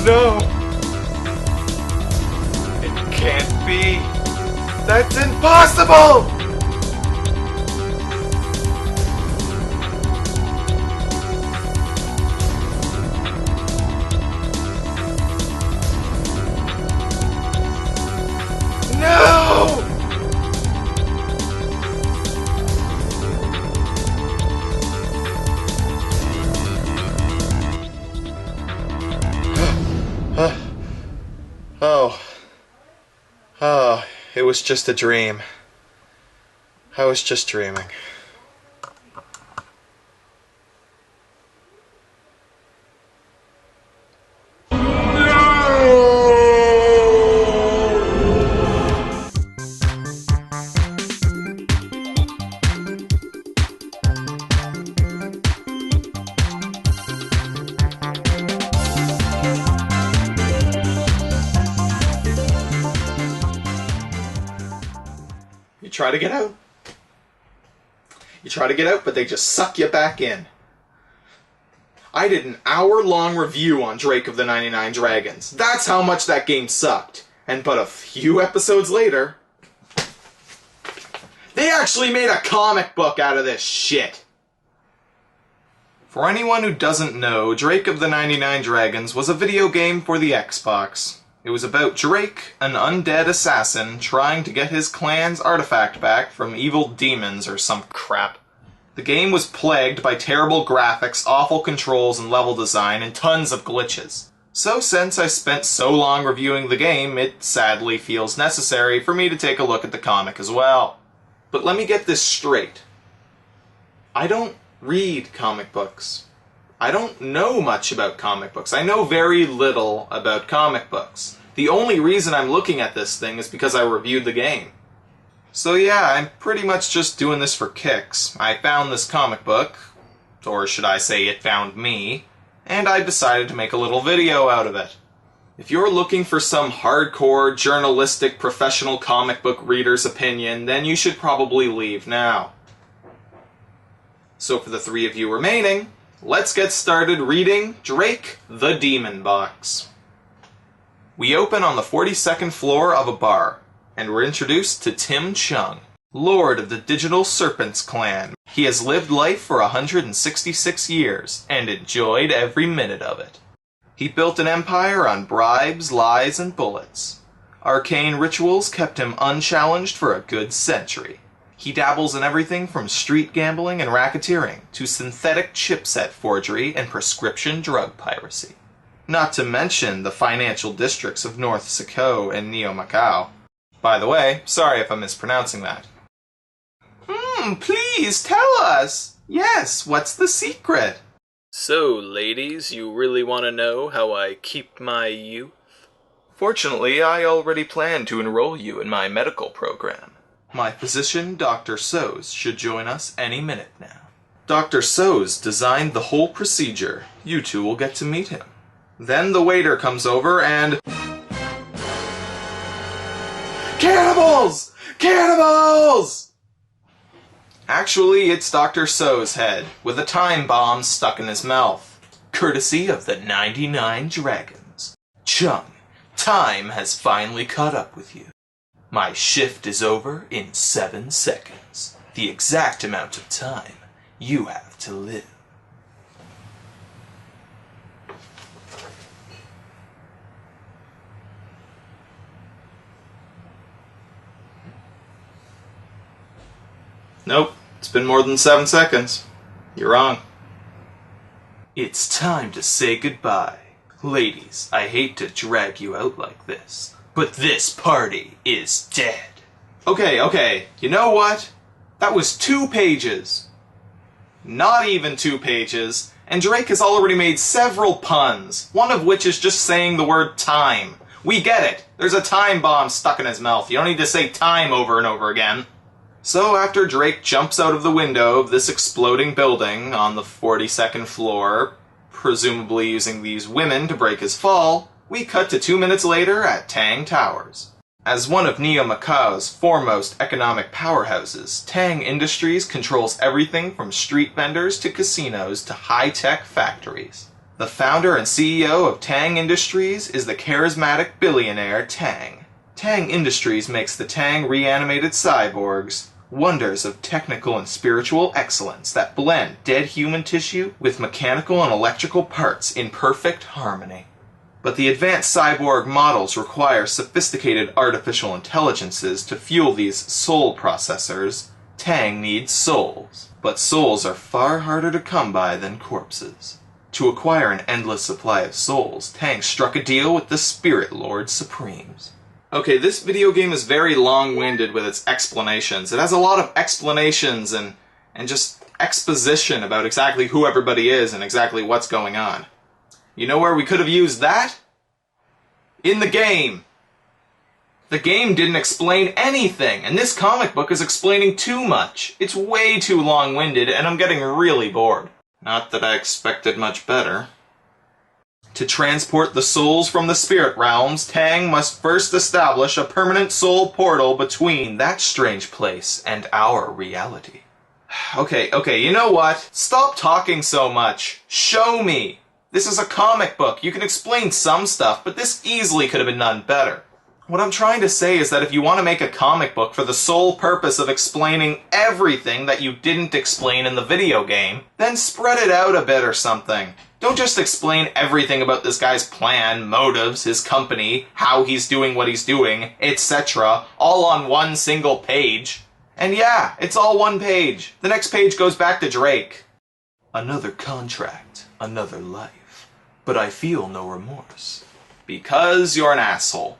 No! It can't be! That's impossible! No! Oh, it was just a dream. I was just dreaming. You try to get out. You try to get out, but they just suck you back in. I did an hour-long review on Drake of the 99 Dragons. That's how much that game sucked. And but a few episodes later, they actually made a comic book out of this shit. For anyone who doesn't know, Drake of the 99 Dragons was a video game for the Xbox. It was about Drake, an undead assassin, trying to get his clan's artifact back from evil demons or some crap. The game was plagued by terrible graphics, awful controls and level design, and tons of glitches. So since I spent so long reviewing the game, it sadly feels necessary for me to take a look at the comic as well. But let me get this straight. I don't read comic books. I don't know much about comic books. I know very little about comic books. The only reason I'm looking at this thing is because I reviewed the game. So yeah, I'm pretty much just doing this for kicks. I found this comic book, or should I say it found me, and I decided to make a little video out of it. If you're looking for some hardcore, journalistic, professional comic book reader's opinion, then you should probably leave now. So for the three of you remaining, let's get started reading Drake the Demon Box. We open on the 42nd floor of a bar, and we're introduced to Tim Chung, Lord of the Digital Serpents clan. He has lived life for 166 years, and enjoyed every minute of it. He built an empire on bribes, lies, and bullets. Arcane rituals kept him unchallenged for a good century. He dabbles in everything from street gambling and racketeering to synthetic chipset forgery and prescription drug piracy. Not to mention the financial districts of North Siko and Neo-Macau. By the way, sorry if I'm mispronouncing that. Please tell us! Yes, what's the secret? So, ladies, you really want to know how I keep my youth? Fortunately, I already plan to enroll you in my medical program. My physician, Dr. Soz, should join us any minute now. Dr. Soz designed the whole procedure. You two will get to meet him. Then the waiter comes over and... Cannibals! Cannibals! Actually, it's Dr. So's head, with a time bomb stuck in his mouth. Courtesy of the 99 Dragons. Chung, time has finally caught up with you. My shift is over in 7 seconds. The exact amount of time you have to live. Nope, it's been more than 7 seconds. You're wrong. It's time to say goodbye. Ladies, I hate to drag you out like this, but this party is dead. Okay, you know what? That was 2 pages. Not even 2 pages, and Drake has already made several puns, one of which is just saying the word time. We get it. There's a time bomb stuck in his mouth. You don't need to say time over and over again. So after Drake jumps out of the window of this exploding building on the 42nd floor, presumably using these women to break his fall, we cut to 2 minutes later at Tang Towers. As one of Neo-Macau's foremost economic powerhouses, Tang Industries controls everything from street vendors to casinos to high-tech factories. The founder and CEO of Tang Industries is the charismatic billionaire Tang. Tang Industries makes the Tang reanimated cyborgs, wonders of technical and spiritual excellence that blend dead human tissue with mechanical and electrical parts in perfect harmony. But the advanced cyborg models require sophisticated artificial intelligences to fuel these soul processors. Tang needs souls, but souls are far harder to come by than corpses. To acquire an endless supply of souls, Tang struck a deal with the Spirit Lord Supremes. Okay, this video game is very long-winded with its explanations. It has a lot of explanations and just exposition about exactly who everybody is and exactly what's going on. You know where we could have used that? In the game! The game didn't explain anything, and this comic book is explaining too much. It's way too long-winded, and I'm getting really bored. Not that I expected much better. To transport the souls from the spirit realms, Tang must first establish a permanent soul portal between that strange place and our reality. Okay, you know what? Stop talking so much. Show me! This is a comic book. You can explain some stuff, but this easily could have been done better. What I'm trying to say is that if you want to make a comic book for the sole purpose of explaining everything that you didn't explain in the video game, then spread it out a bit or something. Don't just explain everything about this guy's plan, motives, his company, how he's doing what he's doing, etc., all on one single page. And yeah, it's all one page. The next page goes back to Drake. Another contract, another life. But I feel no remorse. Because you're an asshole.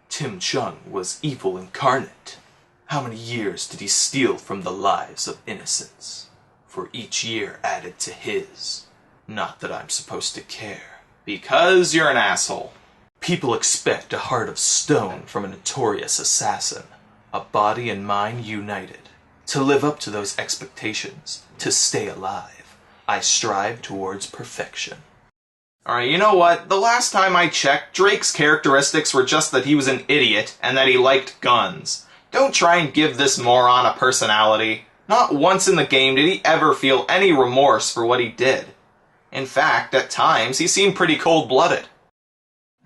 Tim Chung was evil incarnate. How many years did he steal from the lives of innocents? For each year added to his. Not that I'm supposed to care. Because you're an asshole. People expect a heart of stone from a notorious assassin. A body and mind united. To live up to those expectations. To stay alive. I strive towards perfection. Alright, you know what? The last time I checked, Drake's characteristics were just that he was an idiot and that he liked guns. Don't try and give this moron a personality. Not once in the game did he ever feel any remorse for what he did. In fact, at times, he seemed pretty cold-blooded.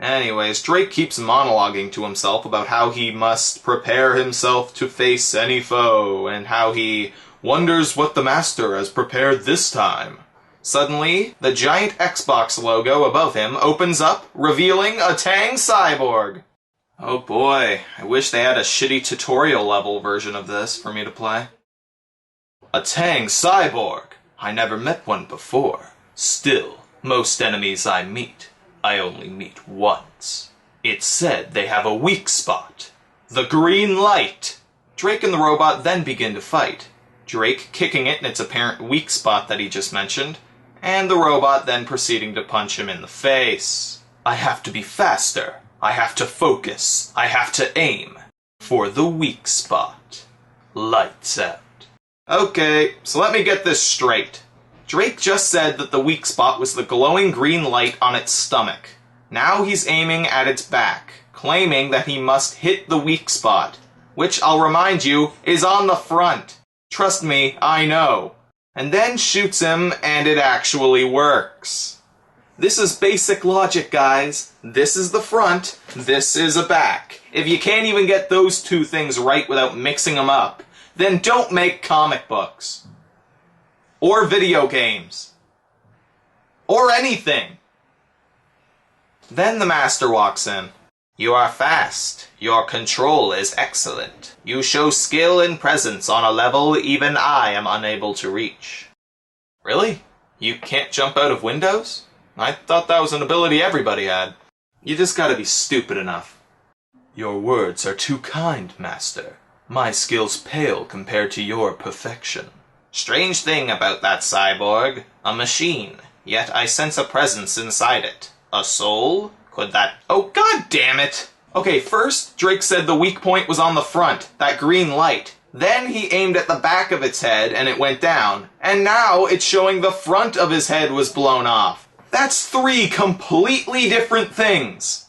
Anyways, Drake keeps monologuing to himself about how he must prepare himself to face any foe, and how he wonders what the master has prepared this time. Suddenly, the giant Xbox logo above him opens up, revealing a Tang cyborg. Oh boy, I wish they had a shitty tutorial level version of this for me to play. A Tang cyborg. I never met one before. Still, most enemies I meet, I only meet once. It's said they have a weak spot. The green light. Drake and the robot then begin to fight. Drake kicking it in its apparent weak spot that he just mentioned, and the robot then proceeding to punch him in the face. I have to be faster. I have to focus. I have to aim. For the weak spot. Lights out. Okay, so let me get this straight. Drake just said that the weak spot was the glowing green light on its stomach. Now he's aiming at its back, claiming that he must hit the weak spot, which I'll remind you is on the front. Trust me, I know. And then shoots him, and it actually works. This is basic logic, guys. This is the front, this is a back. If you can't even get those two things right without mixing them up, then don't make comic books. Or video games. Or anything. Then the master walks in. You are fast. Your control is excellent. You show skill and presence on a level even I am unable to reach. Really? You can't jump out of windows? I thought that was an ability everybody had. You just gotta be stupid enough. Your words are too kind, Master. My skills pale compared to your perfection. Strange thing about that cyborg. A machine. Yet I sense a presence inside it. A soul? Could that... Oh, god damn it! Okay, first, Drake said the weak point was on the front, that green light. Then he aimed at the back of its head and it went down. And now it's showing the front of his head was blown off. That's three completely different things.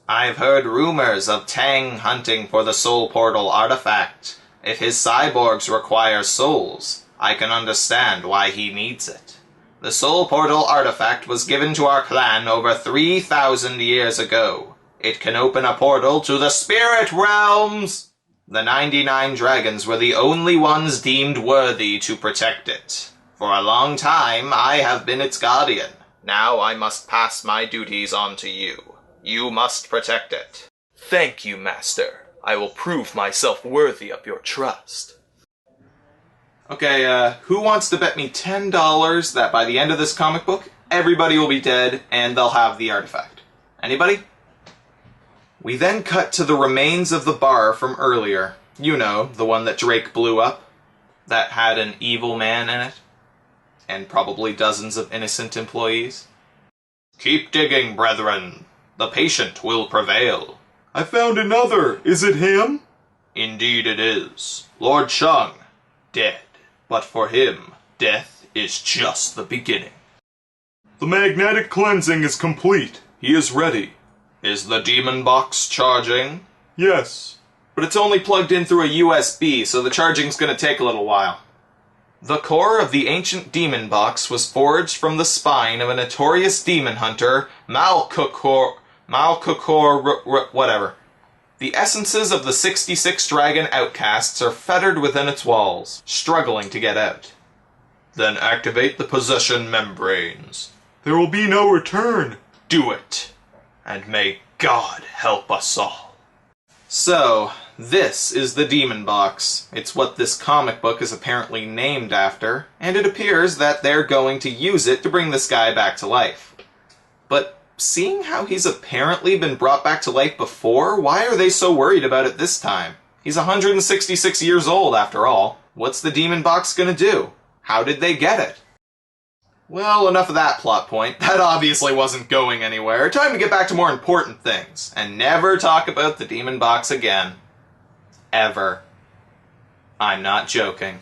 I've heard rumors of Tang hunting for the soul portal artifact. If his cyborgs require souls, I can understand why he needs it. The Soul Portal artifact was given to our clan over 3,000 years ago. It can open a portal to the spirit realms! The 99 dragons were the only ones deemed worthy to protect it. For a long time, I have been its guardian. Now I must pass my duties on to you. You must protect it. Thank you, Master. I will prove myself worthy of your trust. Okay, who wants to bet me $10 that by the end of this comic book, everybody will be dead and they'll have the artifact? Anybody? We then cut to the remains of the bar from earlier. You know, the one that Drake blew up. That had an evil man in it. And probably dozens of innocent employees. Keep digging, brethren. The patient will prevail. I found another. Is it him? Indeed it is. Lord Chung, dead. But for him, death is just the beginning. The magnetic cleansing is complete. He is ready. Is the demon box charging? Yes. But it's only plugged in through a USB, so the charging's gonna take a little while. The core of the ancient demon box was forged from the spine of a notorious demon hunter, Malkukor, whatever. The essences of the 66 dragon outcasts are fettered within its walls, struggling to get out. Then activate the possession membranes. There will be no return. Do it. And may God help us all. So, this is the demon box. It's what this comic book is apparently named after, and it appears that they're going to use it to bring this guy back to life. But seeing how he's apparently been brought back to life before, why are they so worried about it this time? He's 166 years old after all. What's the demon box gonna do? How did they get it? Well, enough of that plot point. That obviously wasn't going anywhere. Time to get back to more important things, and never talk about the demon box again. Ever. I'm not joking.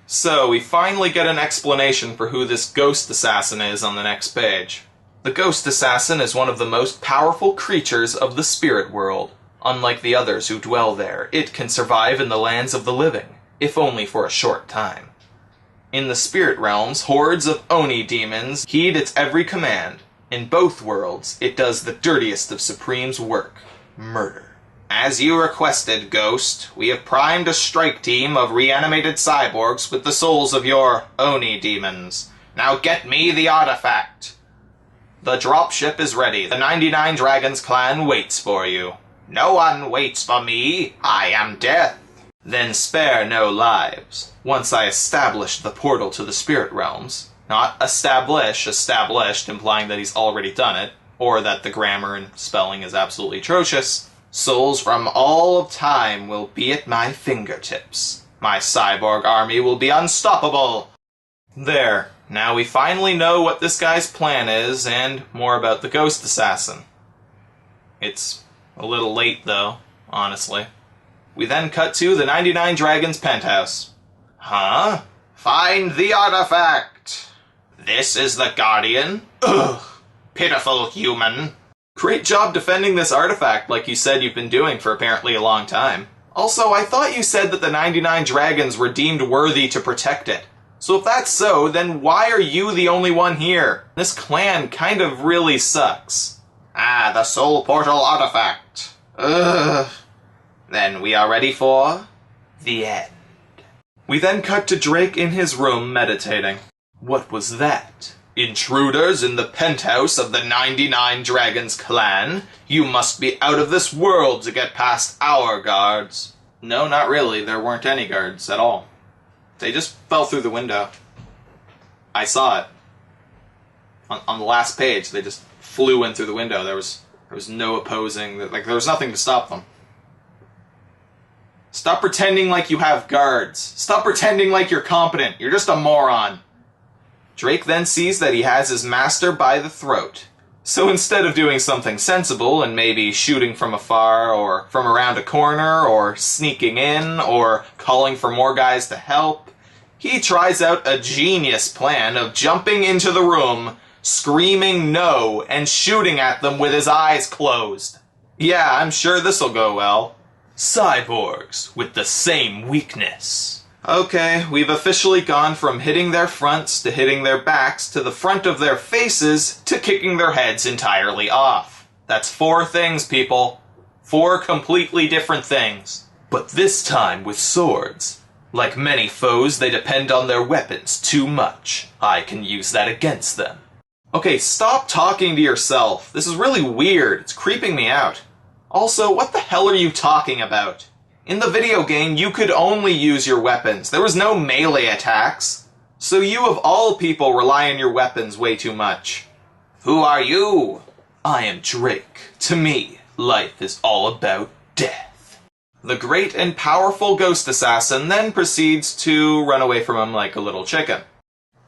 So, we finally get an explanation for who this ghost assassin is on the next page. The ghost assassin is one of the most powerful creatures of the spirit world. Unlike the others who dwell there, it can survive in the lands of the living, if only for a short time. In the spirit realms, hordes of Oni demons heed its every command. In both worlds, it does the dirtiest of Supreme's work, murder. As you requested, Ghost, we have primed a strike team of reanimated cyborgs with the souls of your Oni demons. Now get me the artifact. The dropship is ready. The 99 Dragons clan waits for you. No one waits for me. I am death. Then spare no lives. Once I establish the portal to the spirit realms, not established, implying that he's already done it, or that the grammar and spelling is absolutely atrocious, souls from all of time will be at my fingertips. My cyborg army will be unstoppable. There. Now we finally know what this guy's plan is, and more about the ghost assassin. It's a little late, though, honestly. We then cut to the 99 Dragons penthouse. Huh? Find the artifact! This is the Guardian? Ugh! Pitiful human. Great job defending this artifact like you said you've been doing for apparently a long time. Also, I thought you said that the 99 Dragons were deemed worthy to protect it. So if that's so, then why are you the only one here? This clan kind of really sucks. Ah, the Soul Portal artifact. Ugh. Then we are ready for the end. We then cut to Drake in his room meditating. What was that? Intruders in the penthouse of the 99 Dragons clan? You must be out of this world to get past our guards. No, not really. There weren't any guards at all. They just fell through the window. I saw it. On the last page, they just flew in through the window. There was no opposing. Like, there was nothing to stop them. Stop pretending like you have guards. Stop pretending like you're competent. You're just a moron. Drake then sees that he has his master by the throat. So instead of doing something sensible and maybe shooting from afar or from around a corner or sneaking in or calling for more guys to help, he tries out a genius plan of jumping into the room, screaming no, and shooting at them with his eyes closed. Yeah, I'm sure this'll go well. Cyborgs with the same weakness. Okay, we've officially gone from hitting their fronts to hitting their backs to the front of their faces to kicking their heads entirely off. That's 4 things, people. 4 completely different things. But this time with swords. Like many foes, they depend on their weapons too much. I can use that against them. Okay, stop talking to yourself. This is really weird. It's creeping me out. Also, what the hell are you talking about? In the video game, you could only use your weapons. There was no melee attacks. So you of all people rely on your weapons way too much. Who are you? I am Drake. To me, life is all about death. The great and powerful ghost assassin then proceeds to run away from him like a little chicken.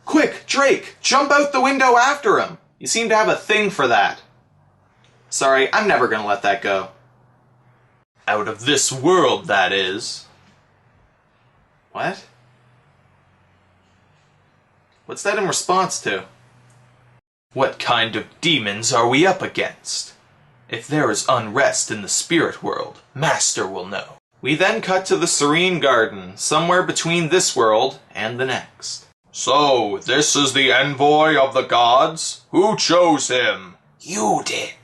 Quick, Drake, jump out the window after him. You seem to have a thing for that. Sorry, I'm never gonna let that go. Out of this world, that is. What? What's that in response to? What kind of demons are we up against? If there is unrest in the spirit world, Master will know. We then cut to the Serene Garden, somewhere between this world and the next. So, this is the envoy of the gods? Who chose him? You did.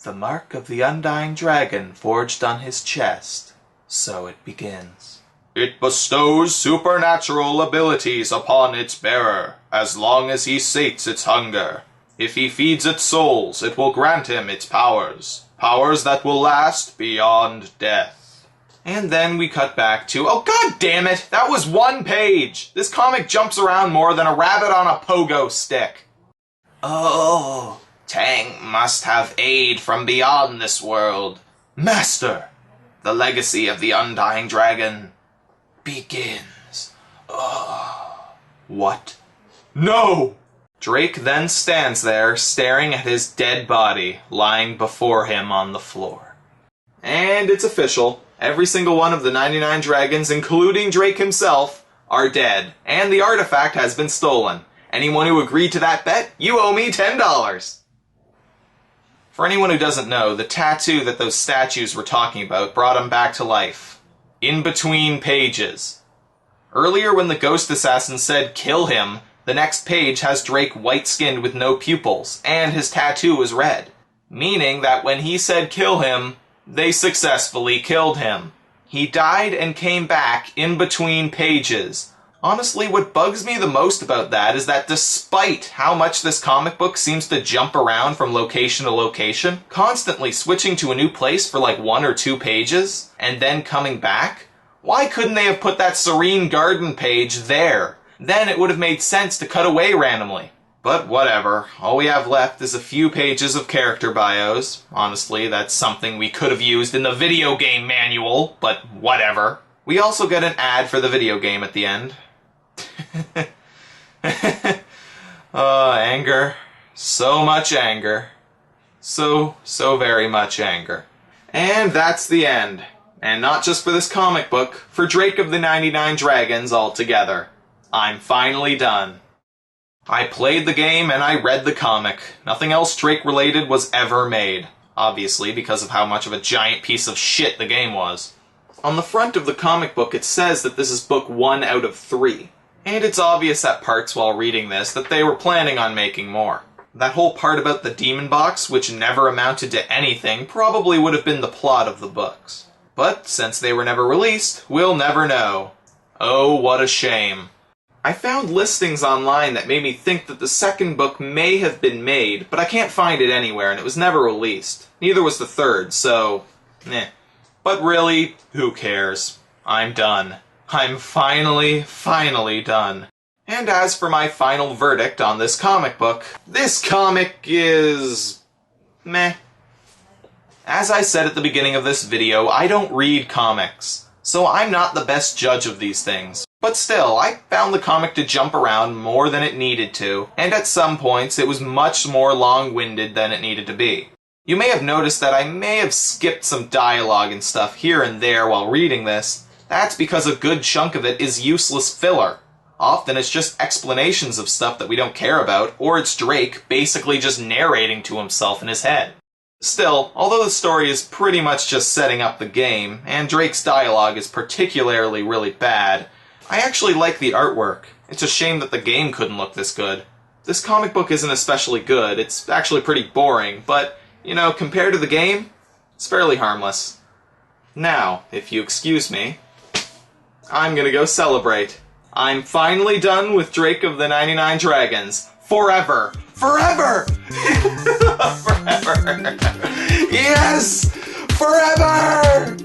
The mark of the undying dragon forged on his chest. So it begins. It bestows supernatural abilities upon its bearer, as long as he sates its hunger. If he feeds its souls, it will grant him its powers. Powers that will last beyond death. And then we cut back to, oh god damn it, that was 1 page! This comic jumps around more than a rabbit on a pogo stick. Oh, Tang must have aid from beyond this world. Master, the legacy of the undying dragon begins. Oh. What? No! Drake then stands there, staring at his dead body, lying before him on the floor. And it's official. Every single one of the 99 dragons, including Drake himself, are dead, and the artifact has been stolen. Anyone who agreed to that bet, you owe me $10. For anyone who doesn't know, the tattoo that those statues were talking about brought him back to life. In between pages. Earlier when the ghost assassin said kill him, the next page has Drake white-skinned with no pupils, and his tattoo is red. Meaning that when he said kill him, they successfully killed him. He died and came back in between pages. Honestly, what bugs me the most about that is that despite how much this comic book seems to jump around from location to location, constantly switching to a new place for like 1 or 2 pages, and then coming back, why couldn't they have put that Serene Garden page there? Then it would have made sense to cut away randomly. But whatever, all we have left is a few pages of character bios. Honestly, that's something we could have used in the video game manual, but whatever. We also get an ad for the video game at the end. Anger. So much anger. So very much anger. And that's the end. And not just for this comic book, for Drake of the 99 Dragons altogether. I'm finally done. I played the game and I read the comic. Nothing else Drake-related was ever made. Obviously, because of how much of a giant piece of shit the game was. On the front of the comic book it says that this is book 1 out of 3. And it's obvious at parts while reading this that they were planning on making more. That whole part about the demon box, which never amounted to anything, probably would have been the plot of the books. But since they were never released, we'll never know. Oh, what a shame. I found listings online that made me think that the second book may have been made, but I can't find it anywhere and it was never released. Neither was the third, so, But really, who cares? I'm done. I'm finally done. And as for my final verdict on this comic book, this comic is meh. As I said at the beginning of this video, I don't read comics, so I'm not the best judge of these things. But still, I found the comic to jump around more than it needed to, and at some points it was much more long-winded than it needed to be. You may have noticed that I may have skipped some dialogue and stuff here and there while reading this. That's because a good chunk of it is useless filler. Often it's just explanations of stuff that we don't care about, or it's Drake basically just narrating to himself in his head. Still, although the story is pretty much just setting up the game, and Drake's dialogue is particularly really bad, I actually like the artwork. It's a shame that the game couldn't look this good. This comic book isn't especially good, it's actually pretty boring, but, you know, compared to the game, it's fairly harmless. Now, if you excuse me, I'm gonna go celebrate. I'm finally done with Drake of the 99 Dragons. Forever! Forever! Forever! Yes! Forever!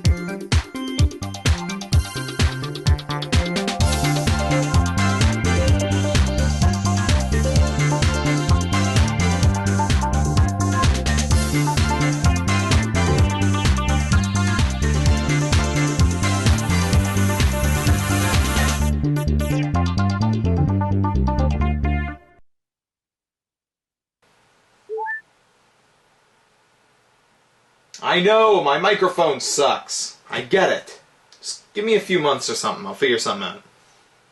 I know, my microphone sucks. I get it. Just give me a few months or something, I'll figure something out.